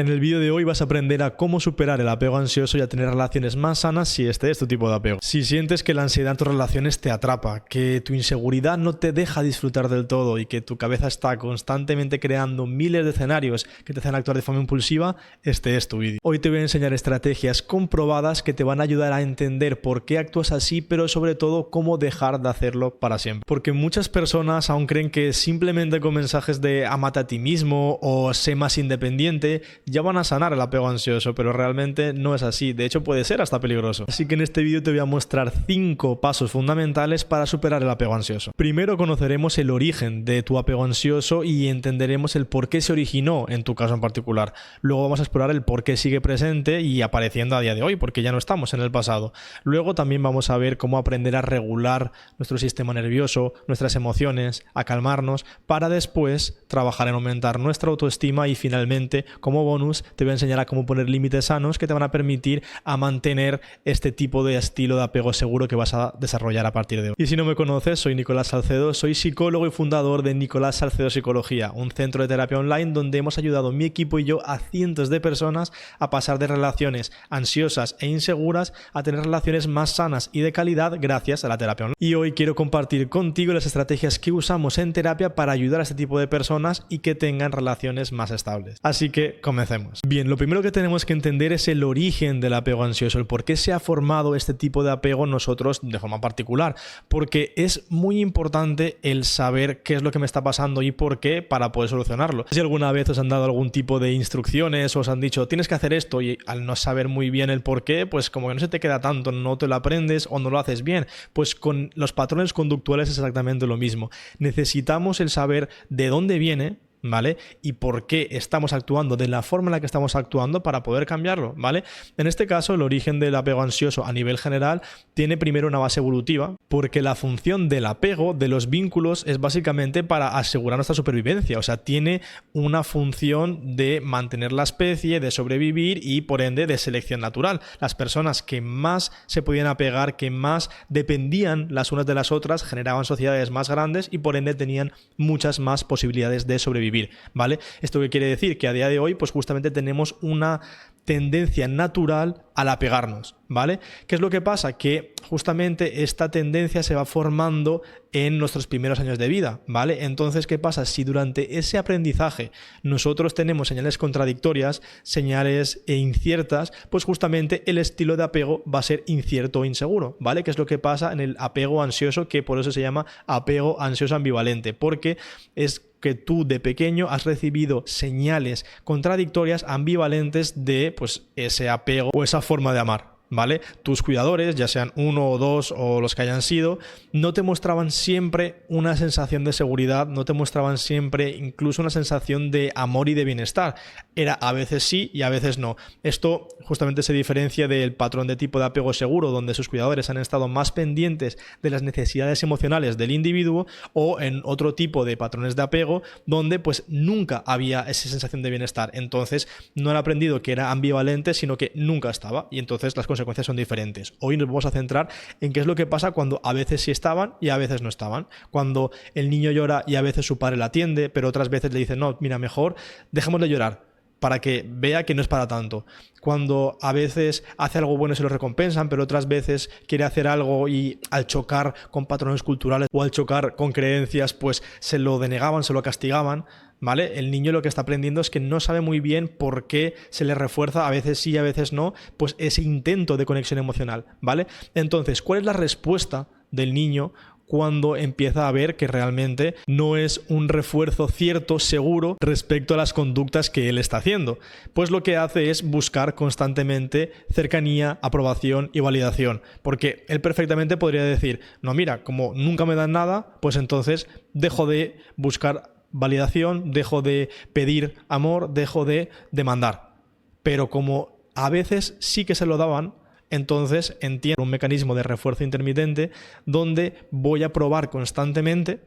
En el vídeo de hoy vas a aprender a cómo superar el apego ansioso y a tener relaciones más sanas si este es tu tipo de apego. Si sientes que la ansiedad en tus relaciones te atrapa, que tu inseguridad no te deja disfrutar del todo y que tu cabeza está constantemente creando miles de escenarios que te hacen actuar de forma impulsiva, este es tu vídeo. Hoy te voy a enseñar estrategias comprobadas que te van a ayudar a entender por qué actúas así, pero sobre todo cómo dejar de hacerlo para siempre. Porque muchas personas aún creen que simplemente con mensajes de amate a ti mismo o sé más independiente ya van a sanar el apego ansioso, pero realmente no es así. De hecho, puede ser hasta peligroso. Así que en este vídeo te voy a mostrar 5 pasos fundamentales para superar el apego ansioso. Primero conoceremos el origen de tu apego ansioso y entenderemos el por qué se originó en tu caso en particular. Luego vamos a explorar el por qué sigue presente y apareciendo a día de hoy, porque ya no estamos en el pasado. Luego también vamos a ver cómo aprender a regular nuestro sistema nervioso, nuestras emociones, a calmarnos, para después trabajar en aumentar nuestra autoestima y finalmente, como bonus, te voy a enseñar a cómo poner límites sanos que te van a permitir a mantener este tipo de estilo de apego seguro que vas a desarrollar a partir de hoy. Y si no me conoces, soy Nicolás Salcedo, soy psicólogo y fundador de Nicolás Salcedo Psicología, un centro de terapia online donde hemos ayudado mi equipo y yo a cientos de personas a pasar de relaciones ansiosas e inseguras a tener relaciones más sanas y de calidad gracias a la terapia online. Y hoy quiero compartir contigo las estrategias que usamos en terapia para ayudar a este tipo de personas y que tengan relaciones más estables. Así que comencemos. Bien, lo primero que tenemos que entender es el origen del apego ansioso, el por qué se ha formado este tipo de apego en nosotros de forma particular, porque es muy importante el saber qué es lo que me está pasando y por qué para poder solucionarlo. Si alguna vez os han dado algún tipo de instrucciones o os han dicho tienes que hacer esto y al no saber muy bien el por qué, pues como que no se te queda tanto, no te lo aprendes o no lo haces bien, pues con los patrones conductuales es exactamente lo mismo. Necesitamos el saber de dónde viene, ¿vale? Y por qué estamos actuando de la forma en la que estamos actuando para poder cambiarlo, ¿vale? En este caso, el origen del apego ansioso a nivel general tiene primero una base evolutiva, porque la función del apego, de los vínculos, es básicamente para asegurar nuestra supervivencia, o sea, tiene una función de mantener la especie, de sobrevivir y, por ende, de selección natural. Las personas que más se podían apegar, que más dependían las unas de las otras, generaban sociedades más grandes y, por ende, tenían muchas más posibilidades de sobrevivir. ¿Vale? ¿Esto qué quiere decir? Que a día de hoy, pues justamente tenemos una tendencia natural al apegarnos, ¿vale? ¿Qué es lo que pasa? Que justamente esta tendencia se va formando en nuestros primeros años de vida, ¿vale? Entonces, ¿qué pasa? Si durante ese aprendizaje nosotros tenemos señales contradictorias, señales inciertas, pues justamente el estilo de apego va a ser incierto o inseguro, ¿vale? ¿Qué es lo que pasa en el apego ansioso? Que por eso se llama apego ansioso ambivalente, porque es que tú de pequeño has recibido señales contradictorias, ambivalentes de pues ese apego o esa forma de amar, ¿vale? Tus cuidadores, ya sean uno o dos o los que hayan sido, no te mostraban siempre una sensación de seguridad, no te mostraban siempre incluso una sensación de amor y de bienestar. Era a veces sí y a veces no. Esto justamente se diferencia del patrón de tipo de apego seguro, donde sus cuidadores han estado más pendientes de las necesidades emocionales del individuo, o en otro tipo de patrones de apego, donde pues nunca había esa sensación de bienestar. Entonces no han aprendido que era ambivalente, sino que nunca estaba, y entonces las consecuencias son diferentes. Hoy nos vamos a centrar en qué es lo que pasa cuando a veces sí estaban y a veces no estaban. Cuando el niño llora y a veces su padre la atiende, pero otras veces le dice no, mira, mejor dejémosle llorar para que vea que no es para tanto. Cuando a veces hace algo bueno y se lo recompensan, pero otras veces quiere hacer algo y al chocar con patrones culturales o al chocar con creencias, pues se lo denegaban, se lo castigaban, ¿vale? El niño lo que está aprendiendo es que no sabe muy bien por qué se le refuerza, a veces sí, a veces no, pues ese intento de conexión emocional, ¿vale? Entonces, ¿cuál es la respuesta del niño cuando empieza a ver que realmente no es un refuerzo cierto, seguro, respecto a las conductas que él está haciendo? Pues lo que hace es buscar constantemente cercanía, aprobación y validación, porque él perfectamente podría decir, no, mira, como nunca me dan nada, pues entonces dejo de buscar validación, dejo de pedir amor, dejo de demandar. Pero como a veces sí que se lo daban, entonces entiendo un mecanismo de refuerzo intermitente donde voy a probar constantemente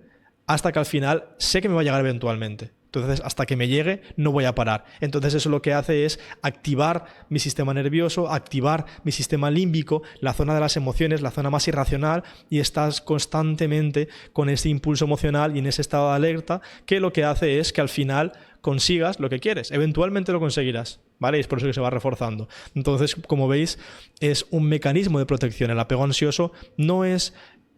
hasta que al final sé que me va a llegar eventualmente. Entonces, hasta que me llegue, no voy a parar. Entonces, eso lo que hace es activar mi sistema nervioso, activar mi sistema límbico, la zona de las emociones, la zona más irracional, y estás constantemente con ese impulso emocional y en ese estado de alerta, que lo que hace es que al final, consigas lo que quieres. Eventualmente lo conseguirás, ¿vale? Y es por eso que se va reforzando. Entonces, como veis, es un mecanismo de protección. El apego ansioso no es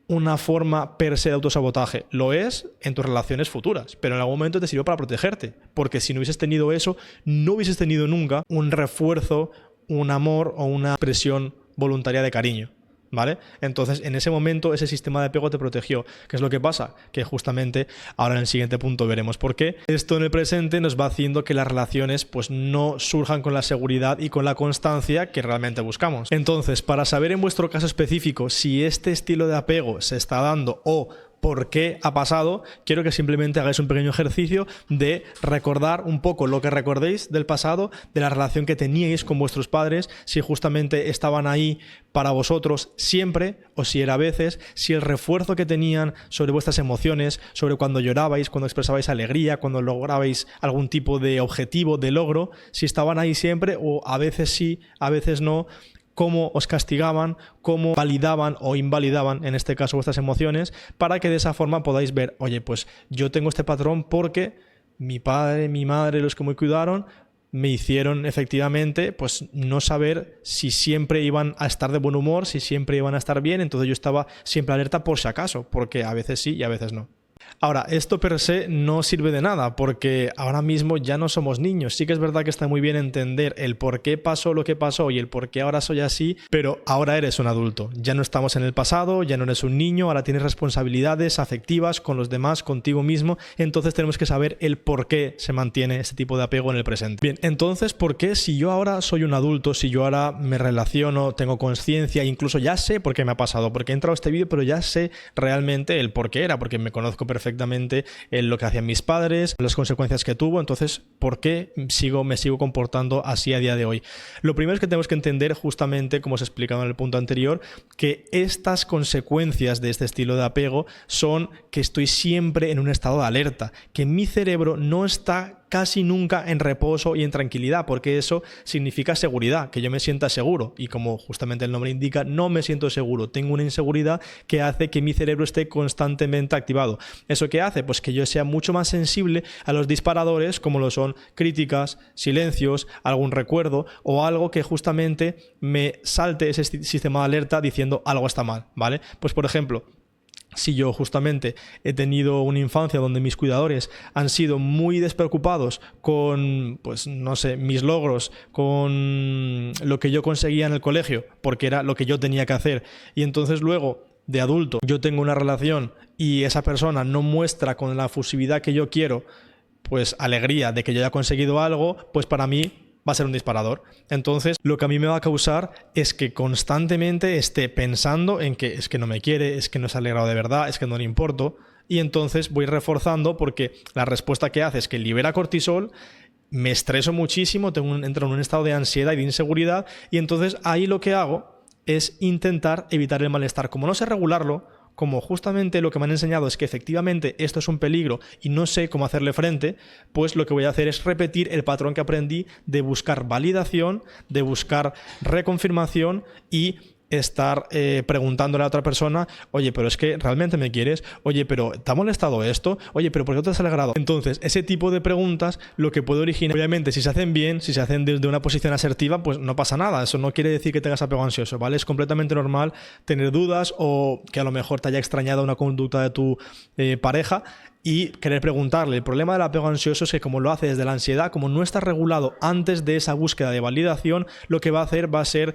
una forma per se de autosabotaje, lo es en tus relaciones futuras, pero en algún momento te sirvió para protegerte, porque si no hubieses tenido eso, no hubieses tenido nunca un refuerzo, un amor o una expresión voluntaria de cariño, ¿vale? Entonces, en ese momento, ese sistema de apego te protegió. ¿Qué es lo que pasa? Que justamente ahora en el siguiente punto veremos por qué. Esto en el presente nos va haciendo que las relaciones pues no surjan con la seguridad y con la constancia que realmente buscamos. Entonces, para saber en vuestro caso específico si este estilo de apego se está dando o por qué ha pasado, quiero que simplemente hagáis un pequeño ejercicio de recordar un poco lo que recordéis del pasado, de la relación que teníais con vuestros padres, si justamente estaban ahí para vosotros siempre o si era a veces, si el refuerzo que tenían sobre vuestras emociones, sobre cuando llorabais, cuando expresabais alegría, cuando lograbais algún tipo de objetivo, de logro, si estaban ahí siempre o a veces sí, a veces no, cómo os castigaban, cómo validaban o invalidaban, en este caso, vuestras emociones, para que de esa forma podáis ver, oye, pues yo tengo este patrón porque mi padre, mi madre, los que me cuidaron, me hicieron efectivamente pues no saber si siempre iban a estar de buen humor, si siempre iban a estar bien, entonces yo estaba siempre alerta por si acaso, porque a veces sí y a veces no. Ahora, esto per se no sirve de nada porque ahora mismo ya no somos niños. Sí que es verdad que está muy bien entender el por qué pasó lo que pasó y el por qué ahora soy así, pero ahora eres un adulto. Ya no estamos en el pasado, ya no eres un niño, ahora tienes responsabilidades afectivas con los demás, contigo mismo, entonces tenemos que saber el por qué se mantiene este tipo de apego en el presente. Bien, entonces, ¿por qué si yo ahora soy un adulto, si yo ahora me relaciono, tengo conciencia, incluso ya sé por qué me ha pasado, porque he entrado a este vídeo, pero ya sé realmente el por qué era, porque me conozco perfectamente en lo que hacían mis padres, las consecuencias que tuvo, entonces, ¿por qué me sigo comportando así a día de hoy? Lo primero es que tenemos que entender justamente, como os he explicado en el punto anterior, que estas consecuencias de este estilo de apego son que estoy siempre en un estado de alerta, que mi cerebro no está casi nunca en reposo y en tranquilidad, porque eso significa seguridad, que yo me sienta seguro y como justamente el nombre indica, no me siento seguro, tengo una inseguridad que hace que mi cerebro esté constantemente activado. ¿Eso qué hace? Pues que yo sea mucho más sensible a los disparadores como lo son críticas, silencios, algún recuerdo o algo que justamente me salte ese sistema de alerta diciendo algo está mal, ¿vale? Pues por ejemplo, si yo justamente he tenido una infancia donde mis cuidadores han sido muy despreocupados con, pues no sé, mis logros, con lo que yo conseguía en el colegio, porque era lo que yo tenía que hacer, y entonces luego de adulto yo tengo una relación y esa persona no muestra con la efusividad que yo quiero, pues alegría de que yo haya conseguido algo, pues para mí va a ser un disparador. Entonces, lo que a mí me va a causar es que constantemente esté pensando en que es que no me quiere, es que no se ha alegrado de verdad, es que no le importo. Y entonces voy reforzando porque la respuesta que hace es que libera cortisol, me estreso muchísimo, entro en un estado de ansiedad y de inseguridad. Y entonces ahí lo que hago es intentar evitar el malestar. Como no sé regularlo, como justamente lo que me han enseñado es que efectivamente esto es un peligro y no sé cómo hacerle frente, pues lo que voy a hacer es repetir el patrón que aprendí de buscar validación, de buscar reconfirmación y estar preguntándole a otra persona, oye, pero es que realmente me quieres, oye, pero ¿te ha molestado esto? Oye, pero ¿por qué te has alegrado? Entonces, ese tipo de preguntas lo que puede originar, obviamente, si se hacen bien, si se hacen desde una posición asertiva, pues no pasa nada, eso no quiere decir que tengas apego ansioso, ¿vale? Es completamente normal tener dudas o que a lo mejor te haya extrañado una conducta de tu pareja y querer preguntarle. El problema del apego ansioso es que como lo hace desde la ansiedad, como no está regulado antes de esa búsqueda de validación, lo que va a hacer va a ser,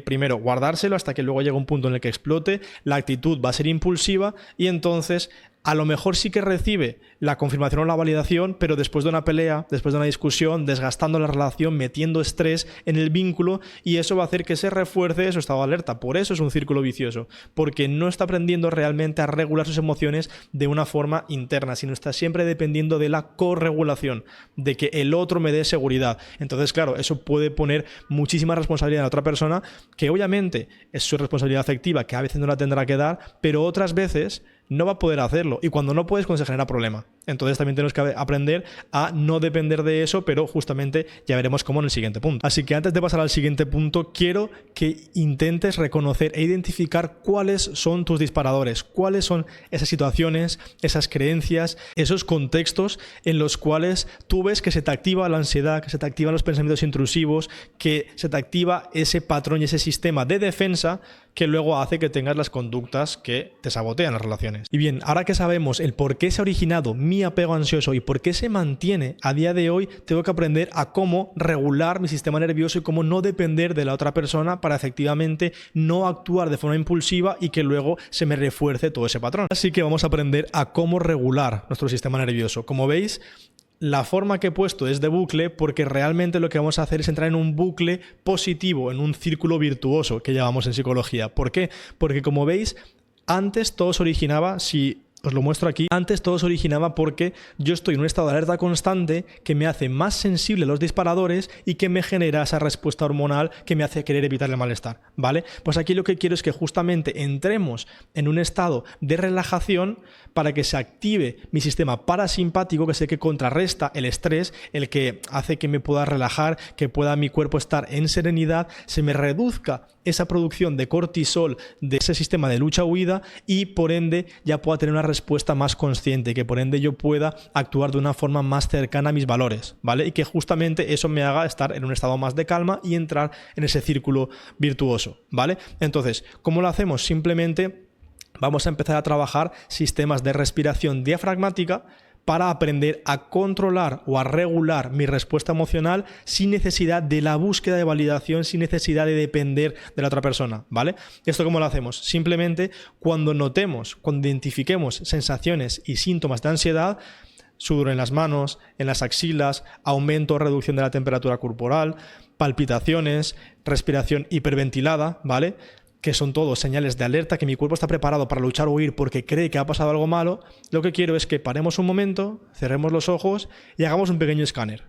primero, guardárselo hasta que luego llegue un punto en el que explote, la actitud va a ser impulsiva y entonces a lo mejor sí que recibe la confirmación o la validación, pero después de una pelea, después de una discusión, desgastando la relación, metiendo estrés en el vínculo y eso va a hacer que se refuerce su estado de alerta. Por eso es un círculo vicioso, porque no está aprendiendo realmente a regular sus emociones de una forma interna, sino está siempre dependiendo de la corregulación, de que el otro me dé seguridad. Entonces, claro, eso puede poner muchísima responsabilidad en la otra persona, que obviamente es su responsabilidad afectiva, que a veces no la tendrá que dar, pero otras veces no va a poder hacerlo y cuando no puedes, pues se genera problema. Entonces también tenemos que aprender a no depender de eso, pero justamente ya veremos cómo en el siguiente punto. Así que antes de pasar al siguiente punto, quiero que intentes reconocer e identificar cuáles son tus disparadores, cuáles son esas situaciones, esas creencias, esos contextos en los cuales tú ves que se te activa la ansiedad, que se te activan los pensamientos intrusivos, que se te activa ese patrón y ese sistema de defensa que luego hace que tengas las conductas que te sabotean las relaciones. Y bien, ahora que sabemos el por qué se ha originado mi apego ansioso y por qué se mantiene a día de hoy, tengo que aprender a cómo regular mi sistema nervioso y cómo no depender de la otra persona para efectivamente no actuar de forma impulsiva y que luego se me refuerce todo ese patrón. Así que vamos a aprender a cómo regular nuestro sistema nervioso. Como veis, la forma que he puesto es de bucle porque realmente lo que vamos a hacer es entrar en un bucle positivo, en un círculo virtuoso que llamamos en psicología. ¿Por qué? Porque como veis, antes todo se originaba, si os lo muestro aquí, antes todo se originaba porque yo estoy en un estado de alerta constante que me hace más sensible a los disparadores y que me genera esa respuesta hormonal que me hace querer evitar el malestar, ¿vale? Pues aquí lo que quiero es que justamente entremos en un estado de relajación para que se active mi sistema parasimpático, que es el que contrarresta el estrés, el que hace que me pueda relajar, que pueda mi cuerpo estar en serenidad, se me reduzca esa producción de cortisol de ese sistema de lucha-huida y por ende ya pueda tener una respuesta más consciente, que por ende yo pueda actuar de una forma más cercana a mis valores, ¿vale? Y que justamente eso me haga estar en un estado más de calma y entrar en ese círculo virtuoso, ¿vale? Entonces, ¿cómo lo hacemos? Simplemente vamos a empezar a trabajar sistemas de respiración diafragmática para aprender a controlar o a regular mi respuesta emocional sin necesidad de la búsqueda de validación, sin necesidad de depender de la otra persona, ¿vale? ¿Esto cómo lo hacemos? Simplemente cuando notemos, cuando identifiquemos sensaciones y síntomas de ansiedad, sudor en las manos, en las axilas, aumento o reducción de la temperatura corporal, palpitaciones, respiración hiperventilada, ¿vale? Que son todos señales de alerta, que mi cuerpo está preparado para luchar o huir porque cree que ha pasado algo malo, lo que quiero es que paremos un momento, cerremos los ojos y hagamos un pequeño escáner.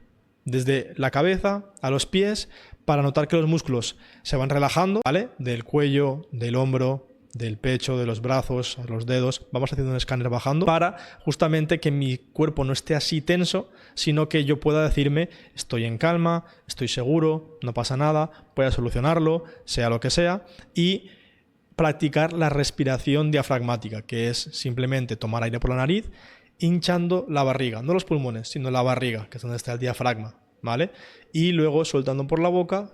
Desde la cabeza a los pies para notar que los músculos se van relajando, ¿vale? Del cuello, del hombro, del pecho, de los brazos, a los dedos. Vamos haciendo un escáner bajando para justamente que mi cuerpo no esté así tenso, sino que yo pueda decirme estoy en calma, estoy seguro, no pasa nada, voy a solucionarlo, sea lo que sea, y practicar la respiración diafragmática, que es simplemente tomar aire por la nariz, hinchando la barriga, no los pulmones, sino la barriga, que es donde está el diafragma, ¿vale? Y luego soltando por la boca,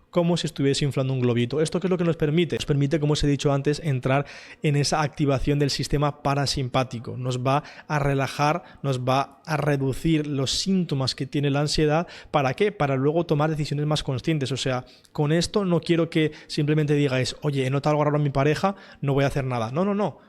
como si estuviese inflando un globito. ¿Esto qué es lo que nos permite? Nos permite, como os he dicho antes, entrar en esa activación del sistema parasimpático. Nos va a relajar, nos va a reducir los síntomas que tiene la ansiedad. ¿Para qué? Para luego tomar decisiones más conscientes. O sea, con esto no quiero que simplemente digáis, oye, he notado algo raro en mi pareja, no voy a hacer nada. No, no, no.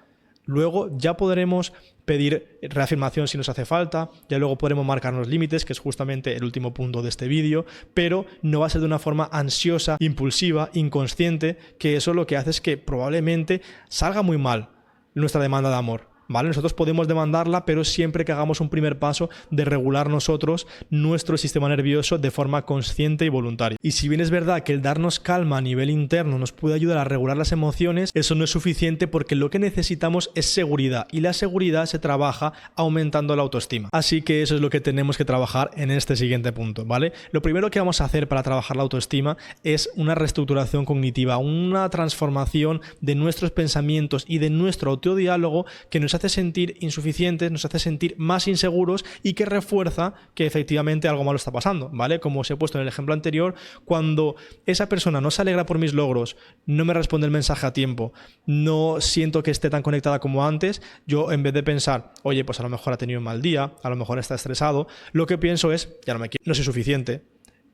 Luego ya podremos pedir reafirmación si nos hace falta, ya luego podremos marcarnos límites, que es justamente el último punto de este vídeo, pero no va a ser de una forma ansiosa, impulsiva, inconsciente, que eso lo que hace es que probablemente salga muy mal nuestra demanda de amor. ¿Vale? Nosotros podemos demandarla, pero siempre que hagamos un primer paso de regular nosotros nuestro sistema nervioso de forma consciente y voluntaria. Y si bien es verdad que el darnos calma a nivel interno nos puede ayudar a regular las emociones, eso no es suficiente porque lo que necesitamos es seguridad y la seguridad se trabaja aumentando la autoestima. Así que eso es lo que tenemos que trabajar en este siguiente punto, ¿vale? Lo primero que vamos a hacer para trabajar la autoestima es una reestructuración cognitiva, una transformación de nuestros pensamientos y de nuestro autodiálogo que nos hace sentir insuficientes, nos hace sentir más inseguros y que refuerza que efectivamente algo malo está pasando, ¿vale? Como os he puesto en el ejemplo anterior, cuando esa persona no se alegra por mis logros, no me responde el mensaje a tiempo, no siento que esté tan conectada como antes, yo en vez de pensar, oye, pues a lo mejor ha tenido un mal día, a lo mejor está estresado, lo que pienso es, ya no me quiero, no soy suficiente,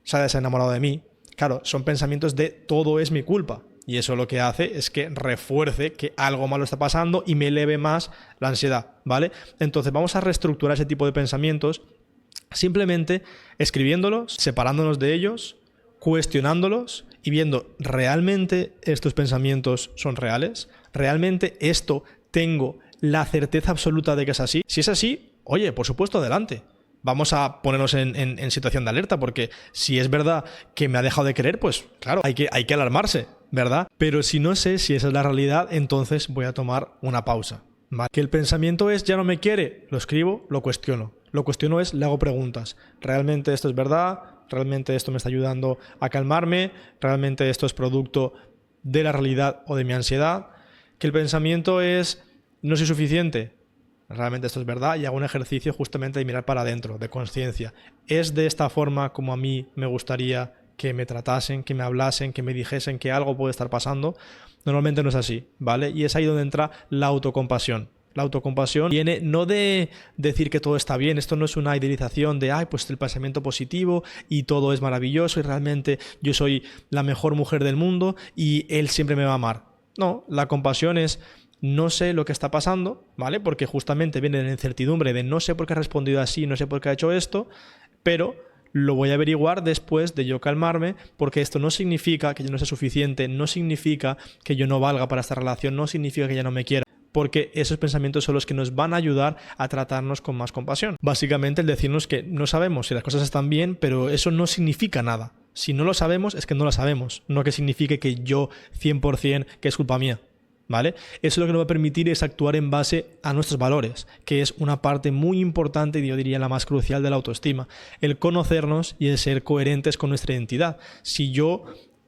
se ha desenamorado de mí. Claro, son pensamientos de todo es mi culpa. Y eso lo que hace es que refuerce que algo malo está pasando y me eleve más la ansiedad, ¿vale? Entonces vamos a reestructurar ese tipo de pensamientos simplemente escribiéndolos, separándonos de ellos, cuestionándolos y viendo, ¿realmente estos pensamientos son reales? ¿Realmente esto tengo la certeza absoluta de que es así? Si es así, oye, por supuesto, adelante. Vamos a ponernos en situación de alerta, porque si es verdad que me ha dejado de querer, pues claro, hay que alarmarse, ¿verdad? Pero si no sé si esa es la realidad, entonces voy a tomar una pausa, ¿Vale? Que el pensamiento es ya no me quiere, lo escribo, lo cuestiono. Lo cuestiono es, le hago preguntas. ¿Realmente esto es verdad? ¿Realmente esto me está ayudando a calmarme? ¿Realmente esto es producto de la realidad o de mi ansiedad? Que el pensamiento es no soy suficiente. ¿Realmente esto es verdad? Y hago un ejercicio justamente de mirar para adentro, de conciencia. ¿Es de esta forma como a mí me gustaría que me tratasen, que me hablasen, que me dijesen que algo puede estar pasando? Normalmente no es así, ¿vale? Y es ahí donde entra la autocompasión. La autocompasión viene no de decir que todo está bien, esto no es una idealización de, ay, pues el pensamiento positivo y todo es maravilloso y realmente yo soy la mejor mujer del mundo y él siempre me va a amar. No, la compasión es no sé lo que está pasando, ¿vale? Porque justamente viene de la incertidumbre de no sé por qué ha respondido así, no sé por qué ha hecho esto, pero lo voy a averiguar después de yo calmarme, porque esto no significa que yo no sea suficiente, no significa que yo no valga para esta relación, no significa que ella no me quiera, porque esos pensamientos son los que nos van a ayudar a tratarnos con más compasión. Básicamente el decirnos que no sabemos si las cosas están bien, pero eso no significa nada. Si no lo sabemos, es que no lo sabemos, no que signifique que yo 100% que es culpa mía. ¿Vale? Eso lo que nos va a permitir es actuar en base a nuestros valores, que es una parte muy importante y yo diría la más crucial de la autoestima, el conocernos y el ser coherentes con nuestra identidad. Si yo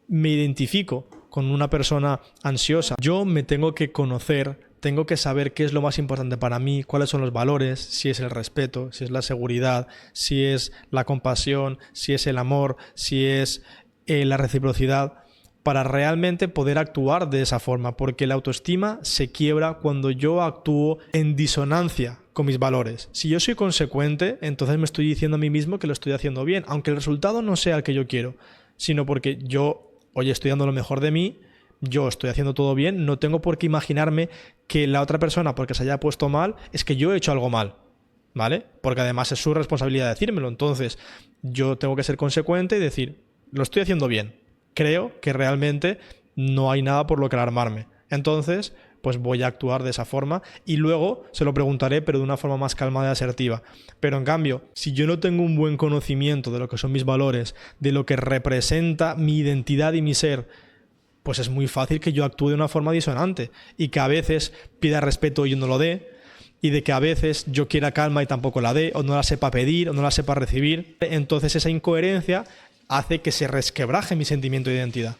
me identifico con una persona ansiosa, yo me tengo que conocer, tengo que saber qué es lo más importante para mí, cuáles son los valores, si es el respeto, si es la seguridad, si es la compasión, si es el amor, si es la reciprocidad, para realmente poder actuar de esa forma, porque la autoestima se quiebra cuando yo actúo en disonancia con mis valores. Si yo soy consecuente, entonces me estoy diciendo a mí mismo que lo estoy haciendo bien, aunque el resultado no sea el que yo quiero, sino porque yo, oye, estoy dando lo mejor de mí, yo estoy haciendo todo bien, no tengo por qué imaginarme que la otra persona, porque se haya puesto mal, es que yo he hecho algo mal, ¿vale? Porque además es su responsabilidad decírmelo, entonces yo tengo que ser consecuente y decir, lo estoy haciendo bien. Creo que realmente no hay nada por lo que alarmarme. Entonces, pues voy a actuar de esa forma y luego se lo preguntaré, pero de una forma más calmada y asertiva. Pero en cambio, si yo no tengo un buen conocimiento de lo que son mis valores, de lo que representa mi identidad y mi ser, pues es muy fácil que yo actúe de una forma disonante y que a veces pida respeto y yo no lo dé, y de que a veces yo quiera calma y tampoco la dé, o no la sepa pedir, o no la sepa recibir. Entonces esa incoherencia hace que se resquebraje mi sentimiento de identidad.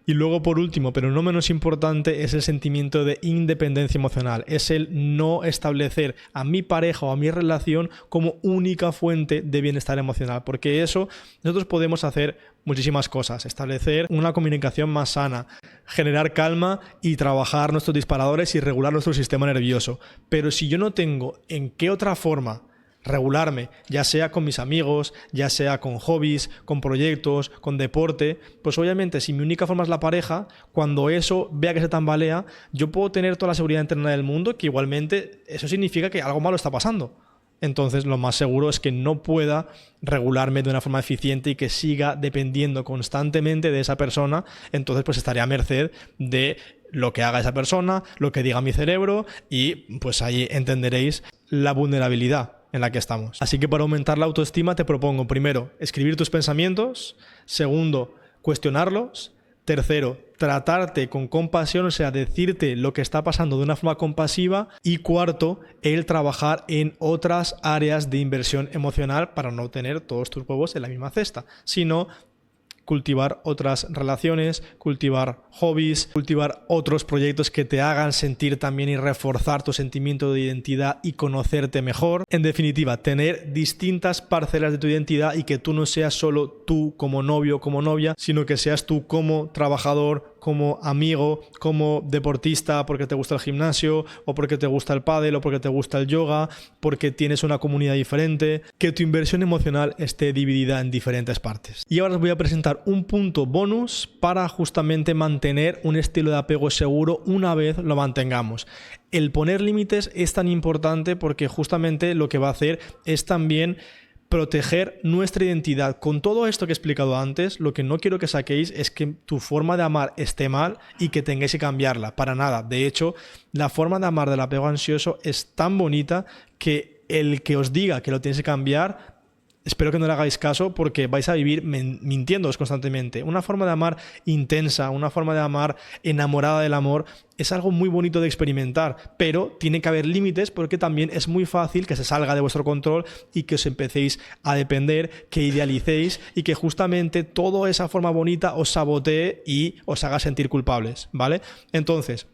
Y luego, por último, pero no menos importante, es el sentimiento de independencia emocional. Es el no establecer a mi pareja o a mi relación como única fuente de bienestar emocional. Porque eso, nosotros podemos hacer muchísimas cosas. Establecer una comunicación más sana, generar calma y trabajar nuestros disparadores y regular nuestro sistema nervioso. Pero si yo no tengo en qué otra forma regularme, ya sea con mis amigos, ya sea con hobbies, con proyectos, con deporte, pues obviamente si mi única forma es la pareja, cuando eso vea que se tambalea, yo puedo tener toda la seguridad interna del mundo, que igualmente eso significa que algo malo está pasando. Entonces lo más seguro es que no pueda regularme de una forma eficiente y que siga dependiendo constantemente de esa persona, entonces pues estaré a merced de lo que haga esa persona, lo que diga mi cerebro y pues ahí entenderéis la vulnerabilidad en la que estamos. Así que para aumentar la autoestima te propongo, primero, escribir tus pensamientos, segundo, cuestionarlos, tercero, tratarte con compasión, o sea, decirte lo que está pasando de una forma compasiva, y cuarto, el trabajar en otras áreas de inversión emocional para no tener todos tus huevos en la misma cesta, sino cultivar otras relaciones, cultivar hobbies, cultivar otros proyectos que te hagan sentir también y reforzar tu sentimiento de identidad y conocerte mejor. En definitiva, tener distintas parcelas de tu identidad y que tú no seas solo tú como novio o como novia, sino que seas tú como trabajador, como amigo, como deportista porque te gusta el gimnasio o porque te gusta el pádel o porque te gusta el yoga, porque tienes una comunidad diferente, que tu inversión emocional esté dividida en diferentes partes. Y ahora os voy a presentar un punto bonus para justamente mantener un estilo de apego seguro una vez lo mantengamos. El poner límites es tan importante porque justamente lo que va a hacer es también proteger nuestra identidad. Con todo esto que he explicado antes, lo que no quiero que saquéis es que tu forma de amar esté mal y que tengáis que cambiarla. Para nada. De hecho, la forma de amar del apego ansioso es tan bonita que el que os diga que lo tienes que cambiar espero que no le hagáis caso porque vais a vivir mintiéndoos constantemente. Una forma de amar intensa, una forma de amar enamorada del amor, es algo muy bonito de experimentar, pero tiene que haber límites porque también es muy fácil que se salga de vuestro control y que os empecéis a depender, que idealicéis y que justamente toda esa forma bonita os sabotee y os haga sentir culpables, ¿vale? Entonces,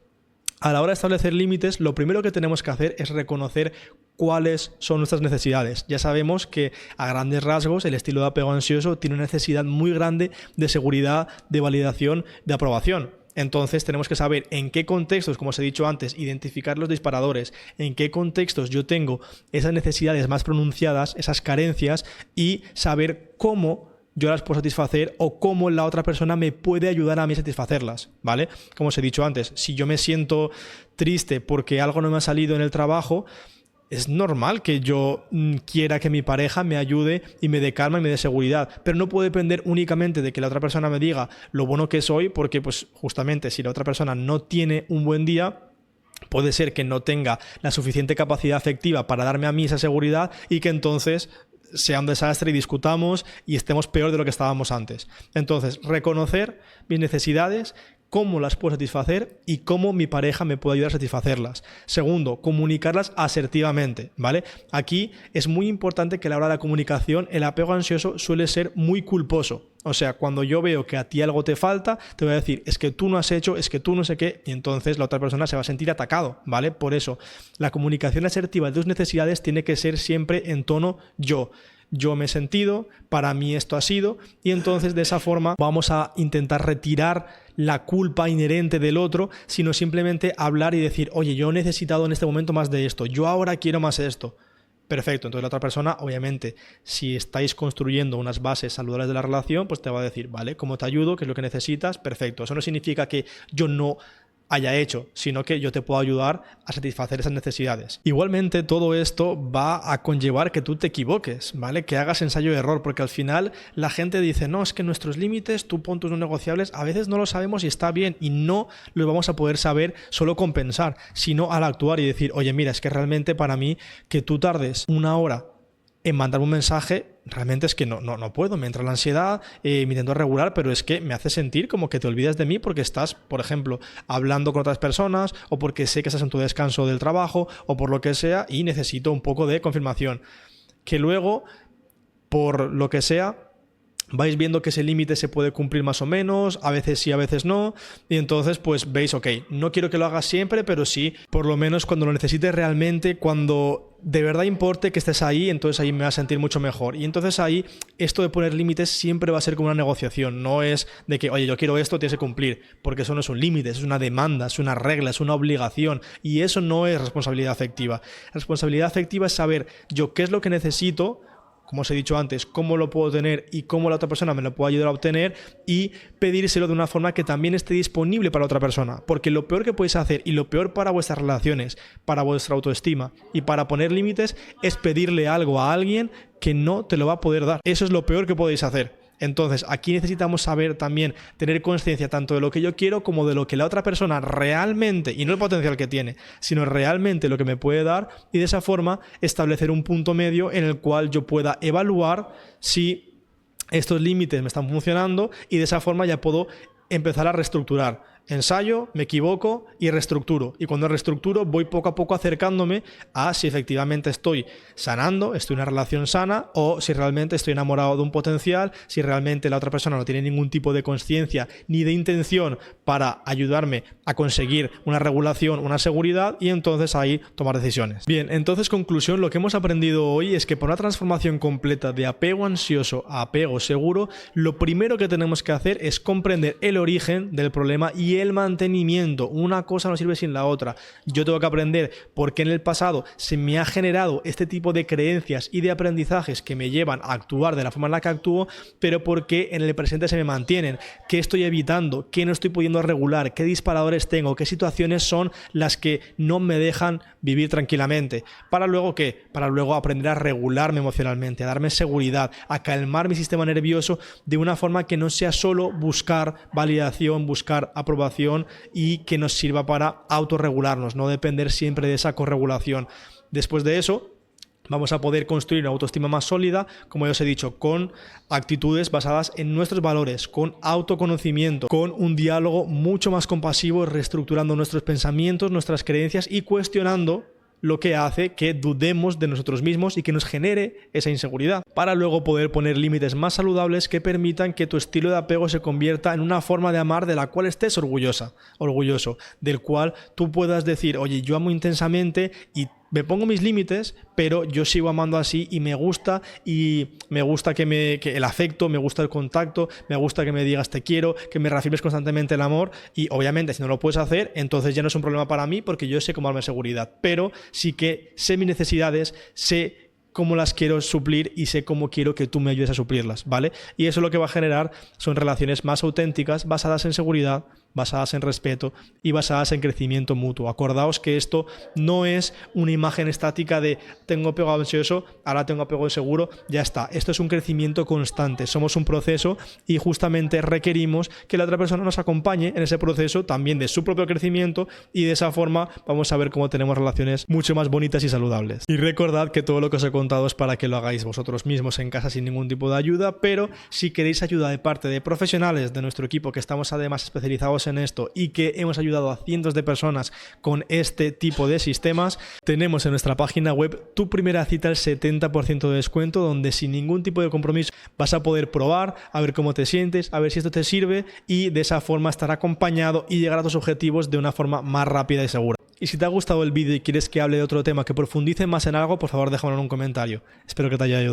a la hora de establecer límites, lo primero que tenemos que hacer es reconocer cuáles son nuestras necesidades. Ya sabemos que a grandes rasgos el estilo de apego ansioso tiene una necesidad muy grande de seguridad, de validación, de aprobación. Entonces tenemos que saber en qué contextos, como os he dicho antes, identificar los disparadores, en qué contextos yo tengo esas necesidades más pronunciadas, esas carencias, y saber cómo yo las puedo satisfacer o cómo la otra persona me puede ayudar a mí a satisfacerlas, ¿vale? Como os he dicho antes, si yo me siento triste porque algo no me ha salido en el trabajo, es normal que yo quiera que mi pareja me ayude y me dé calma y me dé seguridad, pero no puede depender únicamente de que la otra persona me diga lo bueno que soy, porque pues justamente si la otra persona no tiene un buen día, puede ser que no tenga la suficiente capacidad afectiva para darme a mí esa seguridad y que entonces sea un desastre y discutamos y estemos peor de lo que estábamos antes. Entonces, reconocer mis necesidades, cómo las puedo satisfacer y cómo mi pareja me puede ayudar a satisfacerlas. Segundo, comunicarlas asertivamente, ¿vale? Aquí es muy importante que a la hora de la comunicación el apego ansioso suele ser muy culposo. O sea, cuando yo veo que a ti algo te falta, te voy a decir, es que tú no has hecho, es que tú no sé qué, y entonces la otra persona se va a sentir atacado, ¿vale? Por eso, la comunicación asertiva de tus necesidades tiene que ser siempre en tono yo. Yo me he sentido, para mí esto ha sido, y entonces de esa forma vamos a intentar retirar la culpa inherente del otro, sino simplemente hablar y decir, oye, yo he necesitado en este momento más de esto, yo ahora quiero más esto. Perfecto, entonces la otra persona, obviamente, si estáis construyendo unas bases saludables de la relación, pues te va a decir, vale, ¿cómo te ayudo? ¿Qué es lo que necesitas? Perfecto, eso no significa que yo no haya hecho, sino que yo te puedo ayudar a satisfacer esas necesidades. Igualmente, todo esto va a conllevar que tú te equivoques, ¿vale? Que hagas ensayo de error, porque al final la gente dice, no, es que nuestros límites, tú pon tus no negociables, a veces no lo sabemos y está bien, y no lo vamos a poder saber solo con pensar, sino al actuar y decir, oye, mira, es que realmente para mí que tú tardes 1 hora en mandarme un mensaje, realmente es que no puedo, me entra la ansiedad, me intento regular, pero es que me hace sentir como que te olvidas de mí porque estás, por ejemplo, hablando con otras personas o porque sé que estás en tu descanso del trabajo o por lo que sea y necesito un poco de confirmación. Que luego, por lo que sea, vais viendo que ese límite se puede cumplir más o menos, a veces sí, a veces no, y entonces pues veis, ok, no quiero que lo hagas siempre, pero sí, por lo menos cuando lo necesites realmente, cuando de verdad importe que estés ahí, entonces ahí me va a sentir mucho mejor. Y entonces ahí esto de poner límites siempre va a ser como una negociación, no es de que, oye, yo quiero esto, tienes que cumplir, porque eso no es un límite, es una demanda, es una regla, es una obligación, y eso no es responsabilidad afectiva. Responsabilidad afectiva es saber yo qué es lo que necesito, como os he dicho antes, cómo lo puedo tener y cómo la otra persona me lo puede ayudar a obtener y pedírselo de una forma que también esté disponible para la otra persona. Porque lo peor que podéis hacer y lo peor para vuestras relaciones, para vuestra autoestima y para poner límites es pedirle algo a alguien que no te lo va a poder dar. Eso es lo peor que podéis hacer. Entonces, aquí necesitamos saber también, tener conciencia tanto de lo que yo quiero como de lo que la otra persona realmente, y no el potencial que tiene, sino realmente lo que me puede dar, y de esa forma establecer un punto medio en el cual yo pueda evaluar si estos límites me están funcionando y de esa forma ya puedo empezar a reestructurar. Ensayo, me equivoco y reestructuro. Y cuando reestructuro voy poco a poco acercándome a si efectivamente estoy sanando, estoy en una relación sana o si realmente estoy enamorado de un potencial, si realmente la otra persona no tiene ningún tipo de conciencia ni de intención para ayudarme a conseguir una regulación, una seguridad y entonces ahí tomar decisiones. Bien, entonces conclusión, lo que hemos aprendido hoy es que para una transformación completa de apego ansioso a apego seguro, lo primero que tenemos que hacer es comprender el origen del problema y el mantenimiento. Una cosa no sirve sin la otra. Yo tengo que aprender por qué en el pasado se me ha generado este tipo de creencias y de aprendizajes que me llevan a actuar de la forma en la que actúo, pero por qué en el presente se me mantienen, qué estoy evitando, qué no estoy pudiendo regular, qué disparadores tengo, qué situaciones son las que no me dejan vivir tranquilamente. ¿Para luego qué? Para luego aprender a regularme emocionalmente, a darme seguridad, a calmar mi sistema nervioso de una forma que no sea solo buscar validación, buscar aprobación y que nos sirva para autorregularnos, no depender siempre de esa corregulación. Después de eso, Vamos a poder construir una autoestima más sólida, como ya os he dicho, con actitudes basadas en nuestros valores, con autoconocimiento, con un diálogo mucho más compasivo, reestructurando nuestros pensamientos, nuestras creencias y cuestionando lo que hace que dudemos de nosotros mismos y que nos genere esa inseguridad, para luego poder poner límites más saludables que permitan que tu estilo de apego se convierta en una forma de amar de la cual estés orgulloso, del cual tú puedas decir, oye, yo amo intensamente y me pongo mis límites, pero yo sigo amando así y me gusta que el afecto, me gusta el contacto, me gusta que me digas te quiero, que me reafirmes constantemente el amor y obviamente si no lo puedes hacer, entonces ya no es un problema para mí porque yo sé cómo darme seguridad, pero sí que sé mis necesidades, sé cómo las quiero suplir y sé cómo quiero que tú me ayudes a suplirlas, ¿vale? Y eso lo que va a generar son relaciones más auténticas, basadas en seguridad, basadas en respeto y basadas en crecimiento mutuo. Acordaos que esto no es una imagen estática de tengo apego ansioso, ahora tengo apego inseguro, ya está. Esto es un crecimiento constante, somos un proceso y justamente requerimos que la otra persona nos acompañe en ese proceso también de su propio crecimiento y de esa forma vamos a ver cómo tenemos relaciones mucho más bonitas y saludables. Y recordad que todo lo que os he contado es para que lo hagáis vosotros mismos en casa sin ningún tipo de ayuda, pero si queréis ayuda de parte de profesionales de nuestro equipo que estamos además especializados en esto y que hemos ayudado a cientos de personas con este tipo de sistemas, tenemos en nuestra página web tu primera cita al 70% de descuento, donde sin ningún tipo de compromiso vas a poder probar, a ver cómo te sientes, a ver si esto te sirve y de esa forma estar acompañado y llegar a tus objetivos de una forma más rápida y segura. Y si te ha gustado el vídeo y quieres que hable de otro tema que profundice más en algo, por favor déjamelo en un comentario. Espero que te haya ayudado.